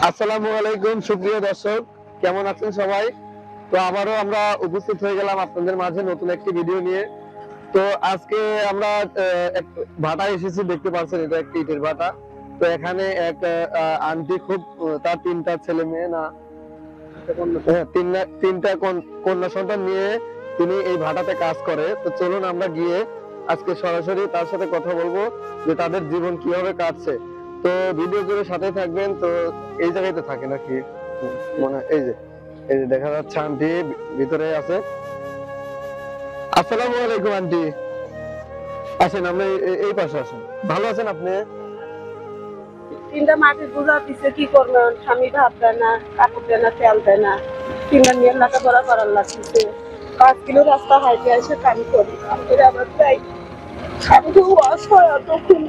আসসালামু আলাইকুম সুপ্রিয় দর্শক, কেমন আছেন সবাই? তো আবারও আমরা উপস্থিত হয়ে গেলাম আপনাদের মাঝে নতুন একটি ভিডিও নিয়ে। তো আজকে আমরা এক ভাটা এসেছি, দেখতে পাচ্ছেন এটা একটি ইটের ভাটা। তো এখানে এক আন্টি খুব তার তিনটা ছেলে মেয়ে না তিনটা কন্যা সন্তান নিয়ে তিনি এই ভাটাতে কাজ করে। তো চলুন আমরা গিয়ে আজকে সরাসরি তার সাথে কথা বলবো যে তাদের জীবন কিভাবে কাটছে। তো ভিডিও জুড়ে সাথে থাকবেন। তো এই জায়গায় তো থাকে নাকি মনে হয়, এই যে দেখা যাচ্ছে আন্টি ভিতরে আছে। আসসালামু আলাইকুম আন্টি, আসেন আমরা এই পাশে আসেন। ভালো আছেন আপনি? তিনটা মাটির বোঝা দিচ্ছে, কি করবেন? স্বামী ভাত দেয় না, কাপড় দেয় না, তেল দেয় না, তিনটা নিয়ে লেখাপড়া করার লাগছে। 5 কিলো রাস্তা হাইটে এসে কাম করি, আমরা চাই। আমি তো অসহায়, তখন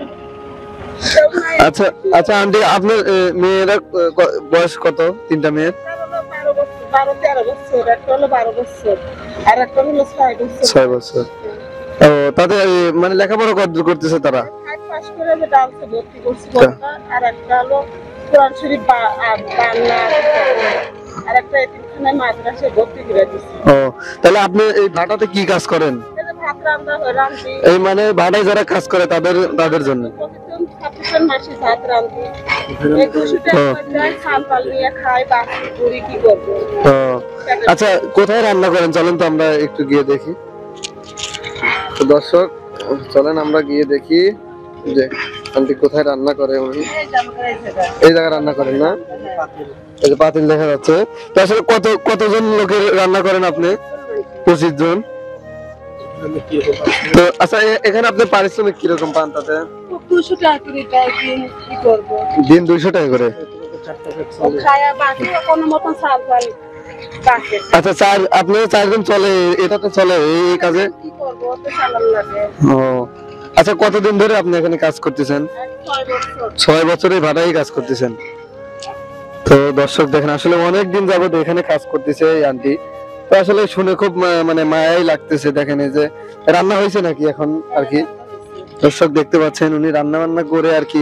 আচ্ছা আচ্ছা আন্টি, আপনার মেয়েরা বয়স কত? তিনটা মেয়ের 12-13 বছর, একটা হলো 12 বছর আর একটা হলো 6 বছর। 6 বছর। ও, তাদের মানে লেখাপড়া কতদূর করতেছে তারা? পাস করে যে ডান্সে ভর্তি করছি বড়টা, আর একটা হলো কোরআন শরীফ বাংলা, আর একটা এতিমখানায় মাদ্রাসায় ভর্তি করে দিছি। ও, তাহলে আপনি এই ভাটাতে কি কাজ করেন? ভাত রান্না হয়, রান্ধি। এই মানে ভাটায় যারা কাজ করে তাদের জন্য প্রতিদিন মাসে ভাত রান্ধি। এই 200 টাকা যায়, খাল নিয়ে খাই, বাকি করি, কি করবো? ও, আচ্ছা কোথায় রান্না করেন? চলেন তো আমরা একটু গিয়ে দেখি। তো দর্শক চলেন আমরা গিয়ে দেখি যে আন্টি কোথায় রান্না করে। উনি এই জায়গায় রান্না করেন না? এই যে পাতিল দেখা যাচ্ছে। তো আসলে কতজন লোকের রান্না করেন আপনি? 25 জন। তো আচ্ছা এখানে আপনি পারিশ্রমিক কিরকম পান? তাতে 200 টাকা করে দেয়, কি করবো? দিন 200 টাকা করে। খায়া বাকি কোনো মতন চাল পাই। আচ্ছা আপনি 4 দিন চলে, এটা তো চলে এই কাজে? কি করবো, তো চালান লাগে। ও আচ্ছা, কতদিন ধরে আপনি এখানে কাজ করতেছেন? 6 বছর এই ভাটায় কাজ করতেছেন। তো দর্শক দেখেন, আসলে অনেক দিন যাবত এখানে কাজ করতেছে এই আন্টি। তো আসলে শুনে খুব মানে মায়াই লাগতেছে। দেখেন এই যে রান্না হয়েছে নাকি এখন আর কি। দর্শক দেখতে পাচ্ছেন উনি রান্না বান্না করে আর কি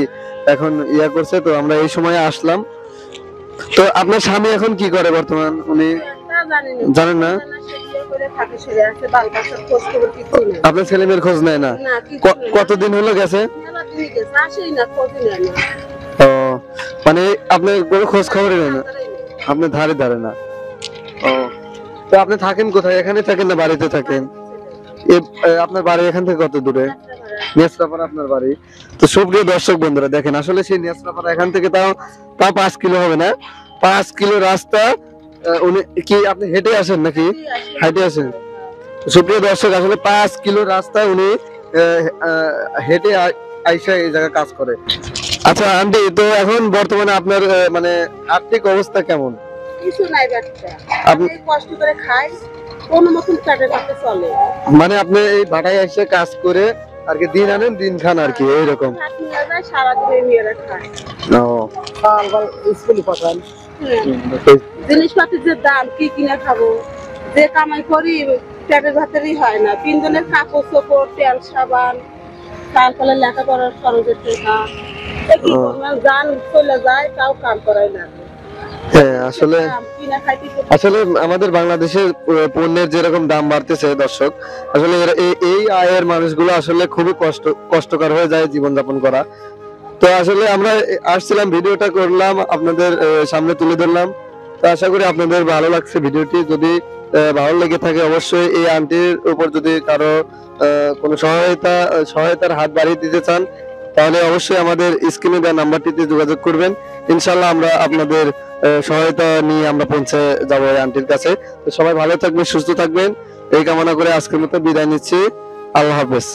এখন ইয়া করছে। তো আমরা এই সময় আসলাম। তো আপনার স্বামী এখন কি করে বর্তমান? উনি জানেন না? আপনার ছেলে মেয়ের খোঁজ নেয় না? কতদিন হলো গেছে? ও, মানে আপনি কোনো খোঁজ খবরই নেই না, আপনি ধারে না। ও, তো আপনি থাকেন কোথায়? এখানে থাকেন না বাড়িতে থাকেন? আপনার বাড়ি এখান থেকে কত দূরে? নেসরাপাড়া আপনার বাড়ি। তো সুপ্রিয় দর্শক বন্ধুরা দেখেন, আসলে সেই নেসরাপাড়া এখান থেকে তাও 5 কিলো হবে না, 5 কিলো রাস্তা। উনি কি আপনি হেঁটে আসেন নাকি হাইটে আসেন? সুপ্রিয় দর্শক, আসলে 5 কিলো রাস্তা উনি হেঁটে আইসা এই জায়গায় কাজ করে। আচ্ছা আন্টি, তো এখন বর্তমানে আপনার মানে আর্থিক অবস্থা কেমন? কিছু নাই বাচ্চা, আমি কষ্ট করে খাই, কোনো মতন পেটে ভাতে চলে। মানে আপনি এই ভাটায় এসে কাজ করে আর কি দিন আনেন দিন খান আর কি এইরকম? সারাদিন নিয়ে খাই। স্কুলে পাঠান। জিনিসপাতির যে দাম, কি কিনে খাবো? যে কামাই করি পেটের ভাতেরই হয় না। 3 জনের কাপড় চোপড়, তেল সাবান, তারপরে লেখাপড়ার খরচের টাকা, কি করবেন? গান চলে যায়, তাও কাম করাই না। হ্যাঁ, আসলে আমাদের বাংলাদেশের পণ্যের যেরকম দাম বাড়তেছে দর্শক, আসলে এই আয়ের মানুষগুলো আসলে খুবই কষ্টকর হয়ে যায় জীবনযাপন করা। তো আসলে আমরা আসছিলাম, ভিডিওটা করলাম, আপনাদের সামনে তুলে ধরলাম। তো আশা করি আপনাদের ভালো লাগছে ভিডিওটি। যদি ভালো লেগে থাকে অবশ্যই এই আন্টির উপর যদি কারো কোনো সহায়তার হাত বাড়িয়ে দিতে চান, তাহলে অবশ্যই আমাদের স্ক্রিনে দেওয়া নাম্বারটিতে যোগাযোগ করবেন। ইনশাল্লাহ আমরা আপনাদের সহায়তা নিয়ে আমরা পৌঁছে যাবো এই আন্টির কাছে। তো সবাই ভালো থাকবেন, সুস্থ থাকবেন এই কামনা করে আজকের মতো বিদায় নিচ্ছি। আল্লাহ হাফেজ।